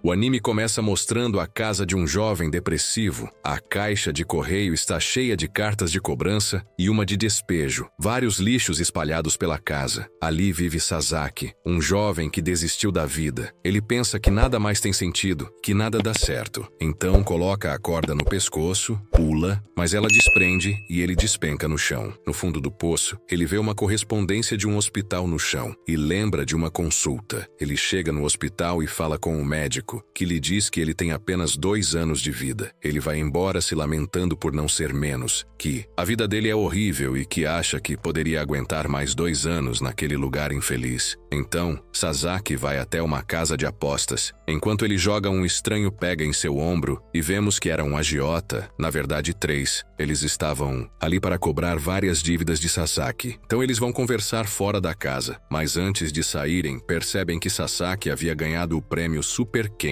O anime começa mostrando a casa de um jovem depressivo. A caixa de correio está cheia de cartas de cobrança e uma de despejo. Vários lixos espalhados pela casa. Ali vive Sasaki, um jovem que desistiu da vida. Ele pensa que nada mais tem sentido, que nada dá certo. Então coloca a corda no pescoço, pula, mas ela desprende e ele despenca no chão. No fundo do poço, ele vê uma correspondência de um hospital no chão e lembra de uma consulta. Ele chega no hospital e fala com o médico, que lhe diz que ele tem apenas 2 anos de vida. Ele vai embora se lamentando por não ser menos, que a vida dele é horrível e que acha que poderia aguentar mais 2 anos naquele lugar infeliz. Então, Sasaki vai até uma casa de apostas. Enquanto ele joga, um estranho pega em seu ombro e vemos que era um agiota, na verdade 3. Eles estavam ali para cobrar várias dívidas de Sasaki. Então eles vão conversar fora da casa, mas antes de saírem, percebem que Sasaki havia ganhado o prêmio super quente.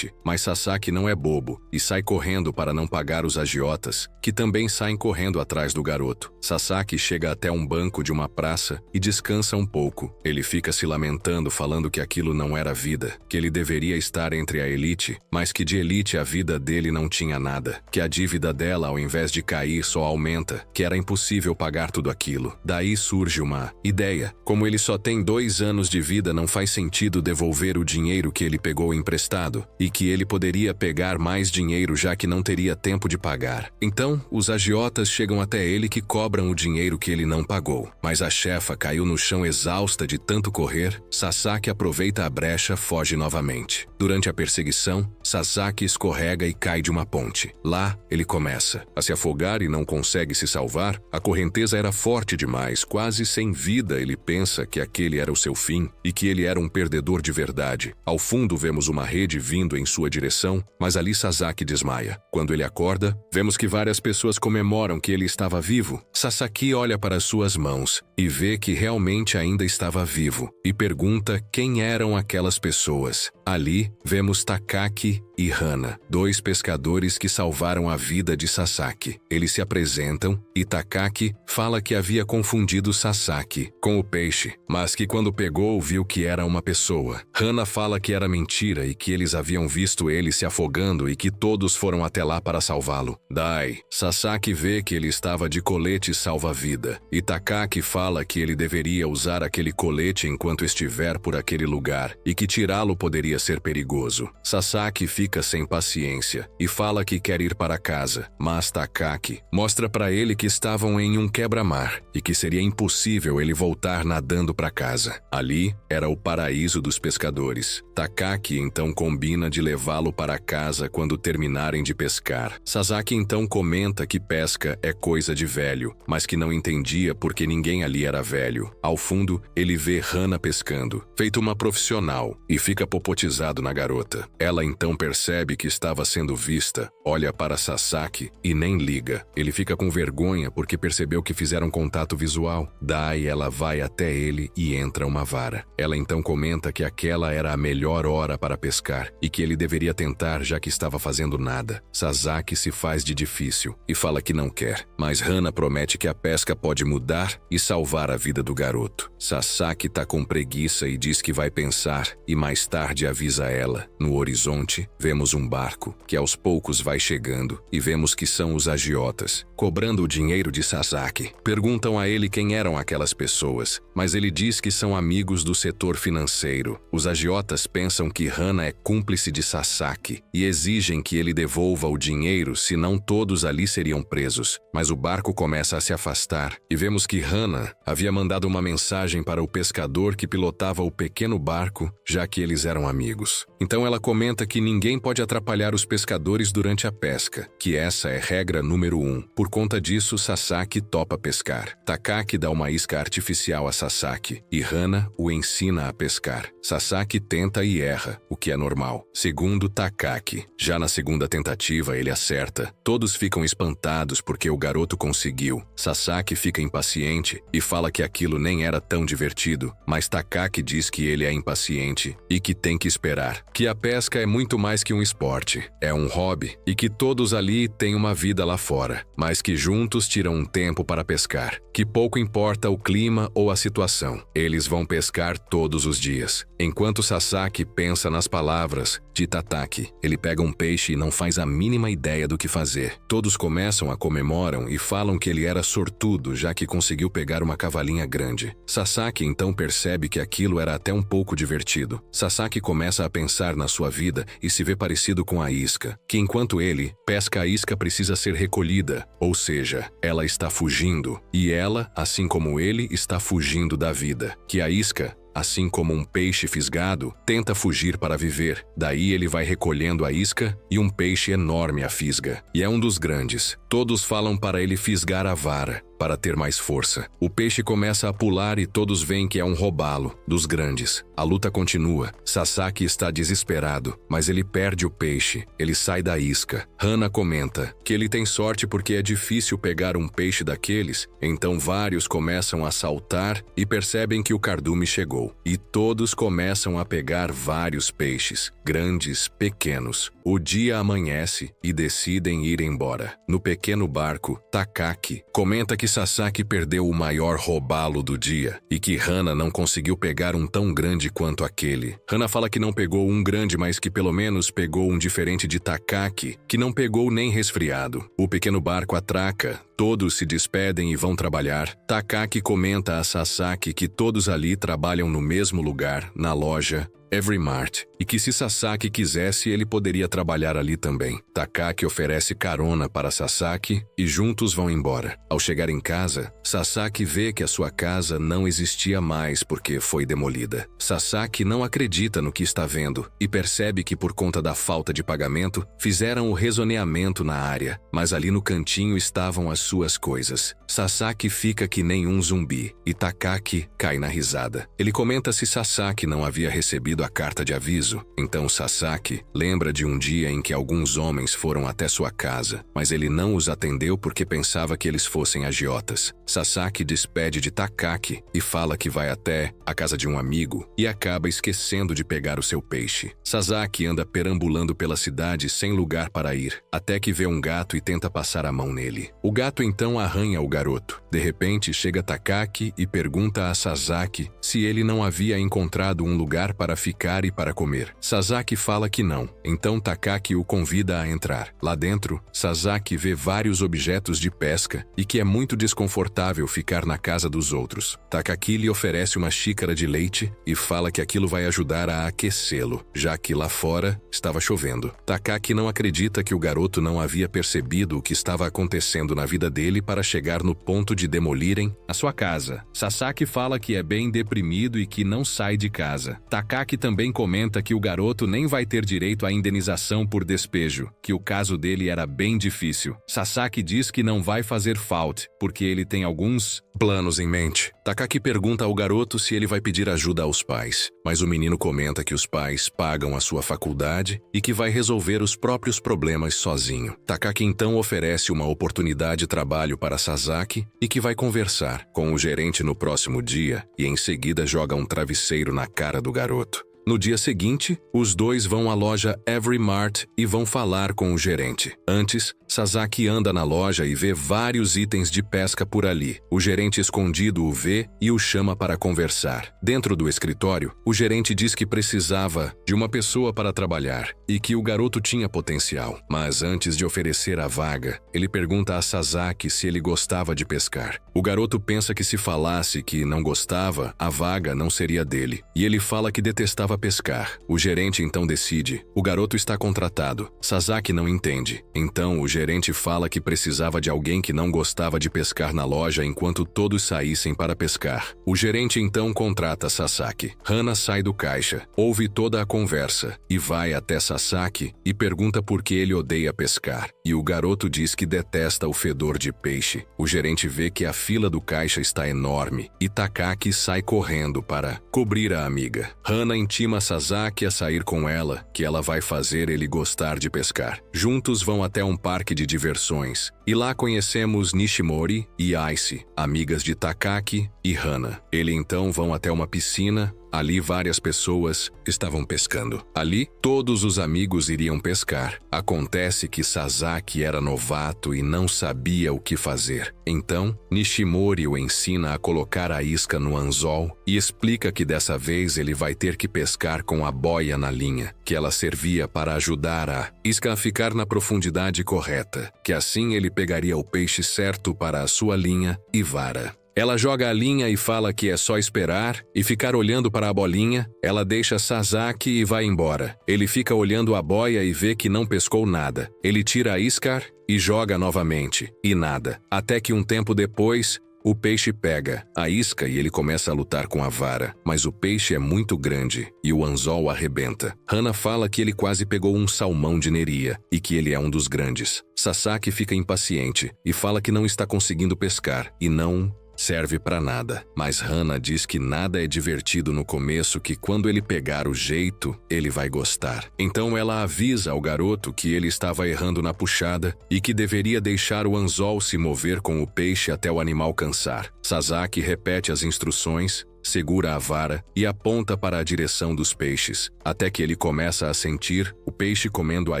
Mas Sasaki não é bobo e sai correndo para não pagar os agiotas, que também saem correndo atrás do garoto. Sasaki chega até um banco de uma praça e descansa um pouco. Ele fica se lamentando, falando que aquilo não era vida, que ele deveria estar entre a elite, mas que de elite a vida dele não tinha nada, que a dívida dela, ao invés de cair, só aumenta, que era impossível pagar tudo aquilo. Daí surge uma ideia. Como ele só tem 2 anos de vida, não faz sentido devolver o dinheiro que ele pegou emprestado, e que ele poderia pegar mais dinheiro já que não teria tempo de pagar. Então, os agiotas chegam até ele que cobram o dinheiro que ele não pagou. Mas a chefa caiu no chão exausta de tanto correr. Sasaki aproveita a brecha, foge novamente. Durante a perseguição, Sasaki escorrega e cai de uma ponte. Lá, ele começa a se afogar e não consegue se salvar. A correnteza era forte demais, quase sem vida. Ele pensa que aquele era o seu fim e que ele era um perdedor de verdade. Ao fundo, vemos uma rede vindo em sua direção, mas ali Sasaki desmaia. Quando ele acorda, vemos que várias pessoas comemoram que ele estava vivo. Sasaki olha para suas mãos e vê que realmente ainda estava vivo e pergunta quem eram aquelas pessoas. Ali, vemos Takaki e Hana, 2 pescadores que salvaram a vida de Sasaki. Eles se apresentam e Takaki fala que havia confundido Sasaki com o peixe, mas que quando pegou viu que era uma pessoa. Hana fala que era mentira e que eles haviam visto ele se afogando e que todos foram até lá para salvá-lo. Daí, Sasaki vê que ele estava de colete salva-vida e Takaki fala que ele deveria usar aquele colete enquanto estiver por aquele lugar e que tirá-lo poderia ser perigoso. Sasaki fica sem paciência e fala que quer ir para casa, mas Takaki mostra para ele que estavam em um quebra-mar e que seria impossível ele voltar nadando para casa. Ali era o paraíso dos pescadores. Takaki então combina de levá-lo para casa quando terminarem de pescar. Sasaki então comenta que pesca é coisa de velho, mas que não entendia porque ninguém ali era velho. Ao fundo, ele vê Hana pescando, feito uma profissional, e fica popotizado na garota. Ela então percebe que estava sendo vista, olha para Sasaki e nem liga. Ele fica com vergonha porque percebeu que fizeram contato visual. Daí ela vai até ele e entra uma vara. Ela então comenta que aquela era a melhor hora para pescar e que ele deveria tentar já que estava fazendo nada. Sasaki se faz de difícil e fala que não quer, mas Hana promete que a pesca pode mudar e salvar a vida do garoto. Sasaki tá com preguiça e diz que vai pensar e mais tarde avisa ela. No horizonte, vemos um barco que aos poucos vai chegando e vemos que são os agiotas, cobrando o dinheiro de Sasaki. Perguntam a ele quem eram aquelas pessoas, mas ele diz que são amigos do setor financeiro. Os agiotas pensam que Hana é cúmplice de Sasaki e exigem que ele devolva o dinheiro, senão todos ali seriam presos. Mas o barco começa a se afastar e vemos que Hana havia mandado uma mensagem para o pescador que pilotava o pequeno barco, já que eles eram amigos. Então ela comenta que ninguém pode atrapalhar os pescadores durante a pesca, que essa é regra número 1. Por conta disso, Sasaki topa pescar. Takaki dá uma isca artificial a Sasaki e Hana o ensina a pescar. Sasaki tenta e erra, o que é normal. Segundo Takaki, já na segunda tentativa ele acerta. Todos ficam espantados porque o garoto conseguiu. Sasaki fica impaciente e fala que aquilo nem era tão divertido, mas Takaki diz que ele é impaciente e que tem que esperar, que a pesca é muito mais que um esporte, é um hobby e que todos ali têm uma vida lá fora, mas que juntos tiram um tempo para pescar, que pouco importa o clima ou a situação, eles vão pescar todos os dias. Enquanto Sasaki pensa nas palavras de Tataki, ele pega um peixe e não faz a mínima ideia do que fazer. Todos começam a comemoram e falam que ele era sortudo, já que conseguiu pegar uma cavalinha grande. Sasaki então percebe que aquilo era até um pouco divertido. Sasaki começa a pensar na sua vida e se vê parecido com a isca, que enquanto ele pesca, a isca precisa ser recolhida, ou seja, ela está fugindo, e ela, assim como ele, está fugindo da vida, que a isca, assim como um peixe fisgado, tenta fugir para viver. Daí ele vai recolhendo a isca e um peixe enorme a fisga. E é um dos grandes. Todos falam para ele fisgar a vara, para ter mais força. O peixe começa a pular e todos veem que é um robalo dos grandes. A luta continua. Sasaki está desesperado, mas ele perde o peixe. Ele sai da isca. Hana comenta que ele tem sorte porque é difícil pegar um peixe daqueles. Então vários começam a saltar e percebem que o cardume chegou. E todos começam a pegar vários peixes, grandes, pequenos. O dia amanhece e decidem ir embora. No pequeno barco, Takaki comenta que Sasaki perdeu o maior robalo do dia e que Hana não conseguiu pegar um tão grande quanto aquele. Hana fala que não pegou um grande, mas que pelo menos pegou um diferente de Takaki, que não pegou nem resfriado. O pequeno barco atraca, todos se despedem e vão trabalhar. Takaki comenta a Sasaki que todos ali trabalham no mesmo lugar, na loja Every Mart, e que se Sasaki quisesse, ele poderia trabalhar ali também. Takaki oferece carona para Sasaki e juntos vão embora. Ao chegar em casa, Sasaki vê que a sua casa não existia mais porque foi demolida. Sasaki não acredita no que está vendo e percebe que por conta da falta de pagamento, fizeram o rezoneamento na área, mas ali no cantinho estavam as suas coisas. Sasaki fica que nem um zumbi e Takaki cai na risada. Ele comenta se Sasaki não havia recebido a carta de aviso. Então Sasaki lembra de um dia em que alguns homens foram até sua casa, mas ele não os atendeu porque pensava que eles fossem agiotas. Sasaki despede de Takaki e fala que vai até a casa de um amigo e acaba esquecendo de pegar o seu peixe. Sasaki anda perambulando pela cidade sem lugar para ir, até que vê um gato e tenta passar a mão nele. O gato então arranha o garoto. De repente chega Takaki e pergunta a Sasaki se ele não havia encontrado um lugar para ficar e para comer. Sasaki fala que não. Então Takaki o convida a entrar. Lá dentro, Sasaki vê vários objetos de pesca e que é muito desconfortável ficar na casa dos outros. Takaki lhe oferece uma xícara de leite e fala que aquilo vai ajudar a aquecê-lo, já que lá fora estava chovendo. Takaki não acredita que o garoto não havia percebido o que estava acontecendo na vida dele para chegar no ponto de demolirem a sua casa. Sasaki fala que é bem deprimido e que não sai de casa. Takaki também comenta que o garoto nem vai ter direito à indenização por despejo, que o caso dele era bem difícil. Sasaki diz que não vai fazer falta, porque ele tem alguns planos em mente. Takaki pergunta ao garoto se ele vai pedir ajuda aos pais, mas o menino comenta que os pais pagam a sua faculdade e que vai resolver os próprios problemas sozinho. Takaki então oferece uma oportunidade de trabalho para Sasaki e que vai conversar com o gerente no próximo dia e em seguida joga um travesseiro na cara do garoto. No dia seguinte, os dois vão à loja Every Mart e vão falar com o gerente. Antes, Sasaki anda na loja e vê vários itens de pesca por ali. O gerente escondido o vê e o chama para conversar. Dentro do escritório, o gerente diz que precisava de uma pessoa para trabalhar e que o garoto tinha potencial. Mas antes de oferecer a vaga, ele pergunta a Sasaki se ele gostava de pescar. O garoto pensa que se falasse que não gostava, a vaga não seria dele. E ele fala que detestava pescar. O gerente então decide. O garoto está contratado. Sasaki não entende. Então o gerente fala que precisava de alguém que não gostava de pescar na loja enquanto todos saíssem para pescar. O gerente então contrata Sasaki. Hana sai do caixa, ouve toda a conversa e vai até Sasaki e pergunta por que ele odeia pescar. E o garoto diz que detesta o fedor de peixe. O gerente vê que a fila do caixa está enorme e Takaki sai correndo para cobrir a amiga. Hana intima Sasaki a sair com ela, que ela vai fazer ele gostar de pescar. Juntos vão até um parque de diversões e lá conhecemos Nishimori e Ice, amigas de Takaki e Hana. Eles então vão até uma piscina Ali várias pessoas estavam pescando. Ali, todos os amigos iriam pescar. Acontece que Sasaki era novato e não sabia o que fazer. Então, Nishimori o ensina a colocar a isca no anzol e explica que dessa vez ele vai ter que pescar com a boia na linha, que ela servia para ajudar a isca a ficar na profundidade correta, que assim ele pegaria o peixe certo para a sua linha e vara. Ela joga a linha e fala que é só esperar e ficar olhando para a bolinha. Ela deixa Sasaki e vai embora. Ele fica olhando a boia e vê que não pescou nada. Ele tira a isca e joga novamente, e nada. Até que um tempo depois, o peixe pega a isca e ele começa a lutar com a vara, mas o peixe é muito grande e o anzol arrebenta. Hana fala que ele quase pegou um salmão de Neria e que ele é um dos grandes. Sasaki fica impaciente e fala que não está conseguindo pescar e não serve para nada, mas Hana diz que nada é divertido no começo, que quando ele pegar o jeito, ele vai gostar. Então ela avisa ao garoto que ele estava errando na puxada e que deveria deixar o anzol se mover com o peixe até o animal cansar. Sasaki repete as instruções, segura a vara e aponta para a direção dos peixes, até que ele começa a sentir o peixe comendo a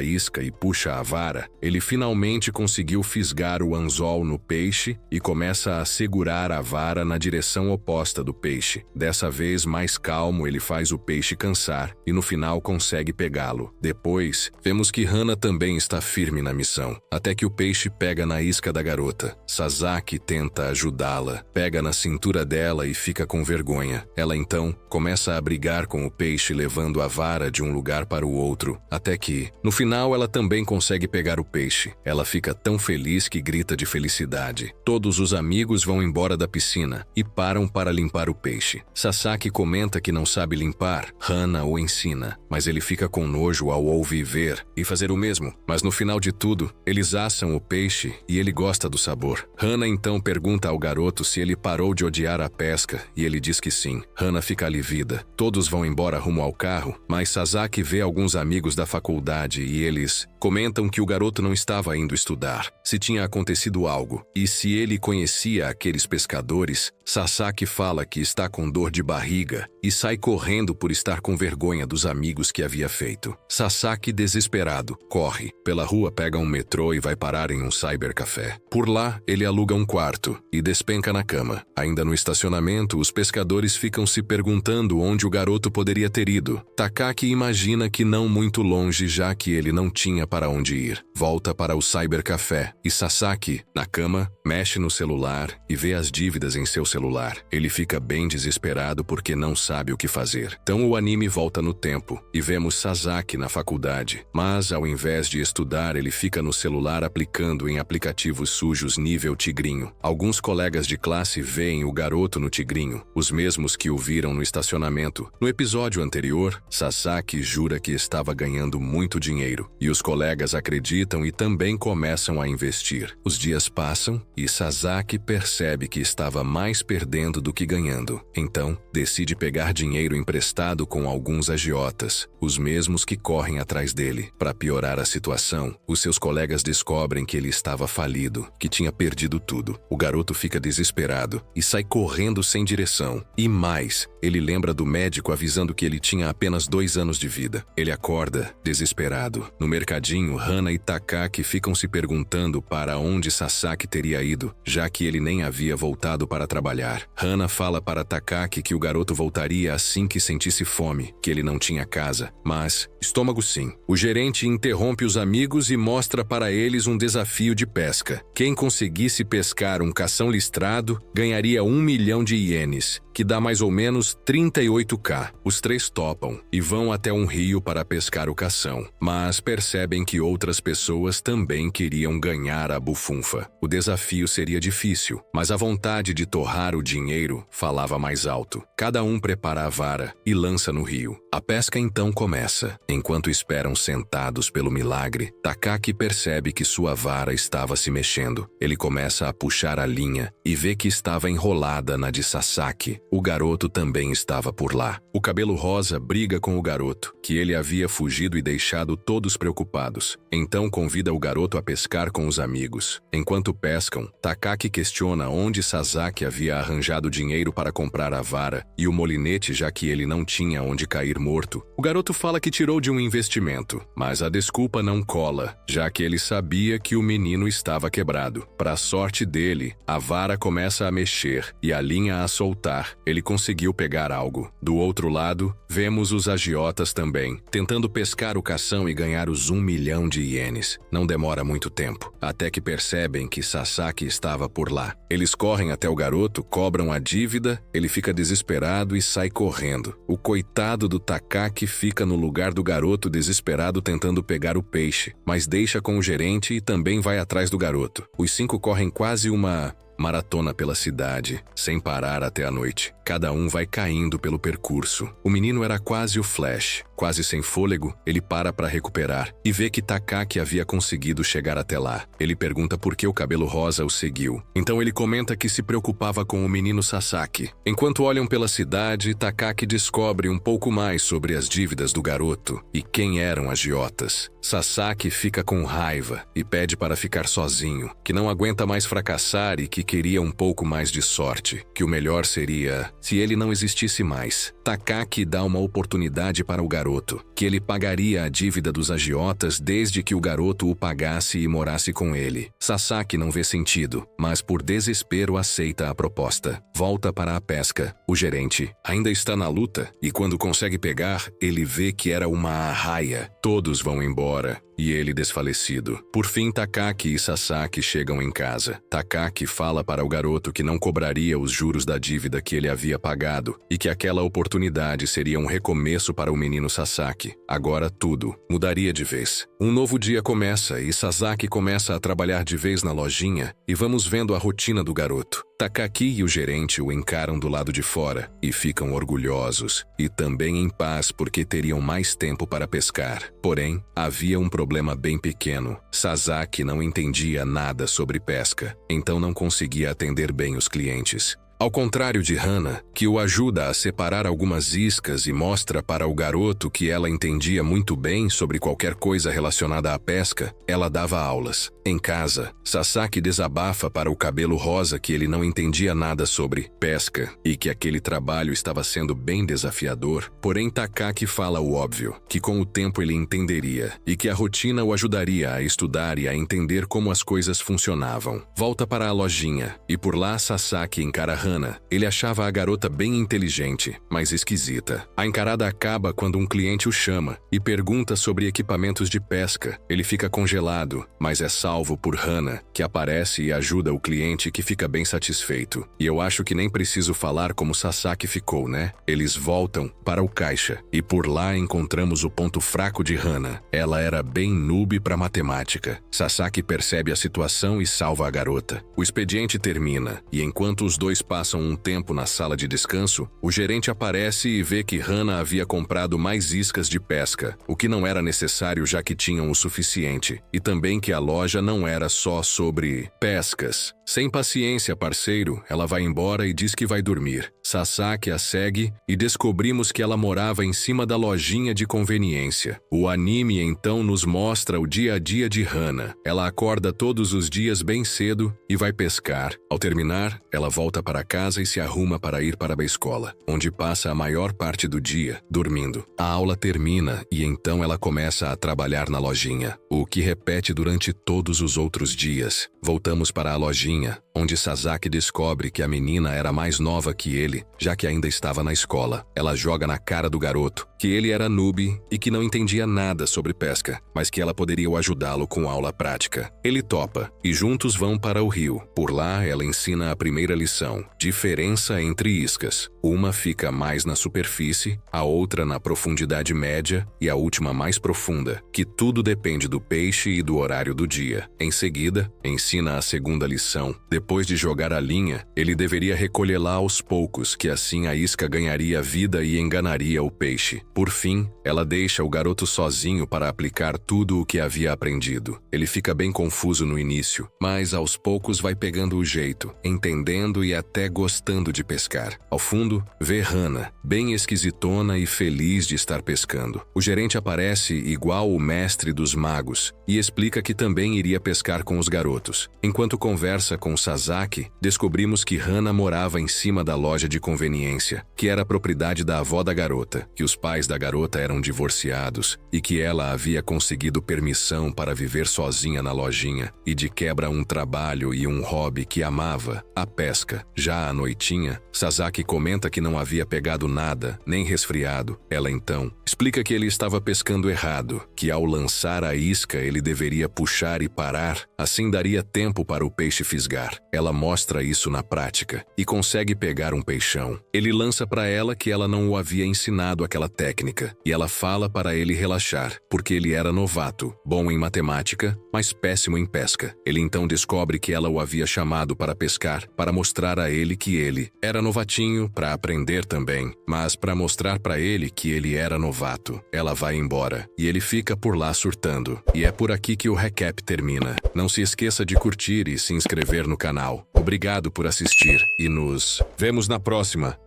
isca e puxa a vara. Ele finalmente conseguiu fisgar o anzol no peixe e começa a segurar a vara na direção oposta do peixe. Dessa vez, mais calmo, ele faz o peixe cansar e no final consegue pegá-lo. Depois, vemos que Hana também está firme na missão, até que o peixe pega na isca da garota. Sasaki tenta ajudá-la, pega na cintura dela e fica com vergonha. Ela então começa a brigar com o peixe, levando a vara de um lugar para o outro, até que, no final, ela também consegue pegar o peixe. Ela fica tão feliz que grita de felicidade. Todos os amigos vão embora da piscina e param para limpar o peixe. Sasaki comenta que não sabe limpar. Hana o ensina, mas ele fica com nojo ao ouvir ver e fazer o mesmo. Mas no final de tudo, eles assam o peixe e ele gosta do sabor. Hana então pergunta ao garoto se ele parou de odiar a pesca e ele diz que sim. Hana fica alivida. Todos vão embora rumo ao carro, mas Sasaki vê alguns amigos da faculdade e eles comentam que o garoto não estava indo estudar, se tinha acontecido algo, e se ele conhecia aqueles pescadores. Sasaki fala que está com dor de barriga e sai correndo por estar com vergonha dos amigos que havia feito. Sasaki, desesperado, corre pela rua, pega um metrô e vai parar em um cybercafé. Por lá, ele aluga um quarto e despenca na cama. Ainda no estacionamento, os pescadores ficam se perguntando onde o garoto poderia ter ido. Takaki imagina que não muito longe, já que ele não tinha para onde ir. Volta para o cybercafé e Sasaki, na cama, mexe no celular e vê as dívidas em seu celular. Ele fica bem desesperado porque não sabe o que fazer. Então o anime volta no tempo e vemos Sasaki na faculdade, mas ao invés de estudar, ele fica no celular aplicando em aplicativos sujos nível tigrinho. Alguns colegas de classe veem o garoto no tigrinho, os mesmos que o viram no estacionamento. No episódio anterior, Sasaki jura que estava ganhando muito dinheiro e os colegas acreditam e também começam a investir. Os dias passam e Sasaki percebe que estava mais perdendo do que ganhando. Então, decide pegar dinheiro emprestado com alguns agiotas, os mesmos que correm atrás dele. Para piorar a situação, os seus colegas descobrem que ele estava falido, que tinha perdido tudo. O garoto fica desesperado e sai correndo sem direção. E mais, ele lembra do médico avisando que ele tinha apenas 2 anos de vida. Ele acorda, desesperado. No mercadinho, Hana e Takaki ficam se perguntando para onde Sasaki teria ido, já que ele nem havia voltado para trabalhar. Hana fala para Takaki que o garoto voltaria assim que sentisse fome, que ele não tinha casa, mas estômago sim. O gerente interrompe os amigos e mostra para eles um desafio de pesca. Quem conseguisse pescar um cação listrado ganharia 1 milhão de ienes, que dá mais ou menos 38k. Os 3 topam e vão até um rio para pescar o cação, mas percebem que outras pessoas também queriam ganhar a bufunfa. O desafio seria difícil, mas a vontade de torrar o dinheiro falava mais alto. Cada um prepara a vara e lança no rio. A pesca então começa. Enquanto esperam sentados pelo milagre, Takaki percebe que sua vara estava se mexendo. Ele começa a puxar a linha e vê que estava enrolada na de Sasaki. O garoto também estava por lá. O cabelo rosa briga com o garoto, que ele havia fugido e deixado todos preocupados. Então convida o garoto a pescar com os amigos. Enquanto pescam, Takaki questiona onde Sasaki havia arranjado dinheiro para comprar a vara e o molinete, já que ele não tinha onde cair morto. O garoto fala que tirou de um investimento, mas a desculpa não cola, já que ele sabia que o menino estava quebrado. Para a sorte dele, a vara começa a mexer e a linha a soltar. Ele conseguiu pegar algo. Do outro lado, vemos os agiotas também, tentando pescar o cação e ganhar os 1 milhão de ienes. Não demora muito tempo, até que percebem que Sasaki estava por lá. Eles correm até o garoto, cobram a dívida, ele fica desesperado e sai correndo. O coitado do Takaki fica no lugar do garoto desesperado tentando pegar o peixe, mas deixa com o gerente e também vai atrás do garoto. Os 5 correm quase uma maratona pela cidade, sem parar até a noite. Cada um vai caindo pelo percurso. O menino era quase o Flash. Quase sem fôlego, ele para recuperar e vê que Takaki havia conseguido chegar até lá. Ele pergunta por que o cabelo rosa o seguiu. Então ele comenta que se preocupava com o menino Sasaki. Enquanto olham pela cidade, Takaki descobre um pouco mais sobre as dívidas do garoto e quem eram agiotas. Sasaki fica com raiva e pede para ficar sozinho, que não aguenta mais fracassar e que queria um pouco mais de sorte, que o melhor seria se ele não existisse mais. Takaki dá uma oportunidade para o garoto, que ele pagaria a dívida dos agiotas desde que o garoto o pagasse e morasse com ele. Sasaki não vê sentido, mas por desespero aceita a proposta. Volta para a pesca. O gerente ainda está na luta e quando consegue pegar, ele vê que era uma arraia. Todos vão embora e ele desfalecido. Por fim, Takaki e Sasaki chegam em casa. Takaki fala para o garoto que não cobraria os juros da dívida que ele havia pagado e que aquela oportunidade seria um recomeço para o menino Sasaki. Agora tudo mudaria de vez. Um novo dia começa e Sasaki começa a trabalhar de vez na lojinha e vamos vendo a rotina do garoto. Takaki e o gerente o encaram do lado de fora e ficam orgulhosos e também em paz porque teriam mais tempo para pescar. Porém, havia um problema bem pequeno. Sasaki não entendia nada sobre pesca, então não conseguia atender bem os clientes. Ao contrário de Hana, que o ajuda a separar algumas iscas e mostra para o garoto que ela entendia muito bem sobre qualquer coisa relacionada à pesca, ela dava aulas. Em casa, Sasaki desabafa para o cabelo rosa que ele não entendia nada sobre pesca e que aquele trabalho estava sendo bem desafiador. Porém, Takaki fala o óbvio, que com o tempo ele entenderia e que a rotina o ajudaria a estudar e a entender como as coisas funcionavam. Volta para a lojinha e por lá Sasaki encara Hana. Ele achava a garota bem inteligente, mas esquisita. A encarada acaba quando um cliente o chama e pergunta sobre equipamentos de pesca. Ele fica congelado, mas é salvo por Hana, que aparece e ajuda o cliente que fica bem satisfeito. E eu acho que nem preciso falar como Sasaki ficou, né? Eles voltam para o caixa e por lá encontramos o ponto fraco de Hana. Ela era bem noob para matemática. Sasaki percebe a situação e salva a garota. O expediente termina e enquanto os dois passam um tempo na sala de descanso, o gerente aparece e vê que Hana havia comprado mais iscas de pesca, o que não era necessário já que tinham o suficiente, e também que a loja não era só sobre pescas. Sem paciência, parceiro, ela vai embora e diz que vai dormir. Sasaki a segue e descobrimos que ela morava em cima da lojinha de conveniência. O anime então nos mostra o dia a dia de Hana. Ela acorda todos os dias bem cedo e vai pescar. Ao terminar, ela volta para casa e se arruma para ir para a escola, onde passa a maior parte do dia dormindo. A aula termina e então ela começa a trabalhar na lojinha, o que repete durante todos os outros dias. Voltamos para a lojinha, onde Sasaki descobre que a menina era mais nova que ele, já que ainda estava na escola. Ela joga na cara do garoto que ele era noob e que não entendia nada sobre pesca, mas que ela poderia ajudá-lo com aula prática. Ele topa e juntos vão para o rio. Por lá, ela ensina a primeira lição: diferença entre iscas. Uma fica mais na superfície, a outra na profundidade média e a última mais profunda, que tudo depende do peixe e do horário do dia. Em seguida, ensina a segunda lição. depois de jogar a linha, ele deveria recolhê-la aos poucos, que assim a isca ganharia vida e enganaria o peixe. Por fim, ela deixa o garoto sozinho para aplicar tudo o que havia aprendido. Ele fica bem confuso no início, mas aos poucos vai pegando o jeito, entendendo e até gostando de pescar. Ao fundo, vê Hannah, bem esquisitona e feliz de estar pescando. O gerente aparece igual o mestre dos magos e explica que também iria pescar com os garotos. Enquanto conversa com Sasaki, descobrimos que Hannah morava em cima da loja de conveniência, que era propriedade da avó da garota, que os pais da garota eram divorciados e que ela havia conseguido permissão para viver sozinha na lojinha e de quebra um trabalho e um hobby que amava, a pesca. Já à noitinha, Sasaki comenta que não havia pegado nada, nem resfriado. Ela então explica que ele estava pescando errado, que ao lançar a isca ele deveria puxar e parar, assim daria tempo para o peixe fisgar. Ela mostra isso na prática e consegue pegar um peixão. Ele lança para ela que ela não o havia ensinado aquela técnica e ela fala para ele relaxar, porque ele era novato, bom em matemática, mas péssimo em pesca. Ele então descobre que ela o havia chamado para pescar, para mostrar a ele que ele era novatinho, para aprender também, mas para mostrar para ele que ele era novato. Ela vai embora e ele fica por lá surtando. E é por aqui que o recap termina. Não se esqueça de curtir e se inscrever no canal. Obrigado por assistir e nos vemos na próxima.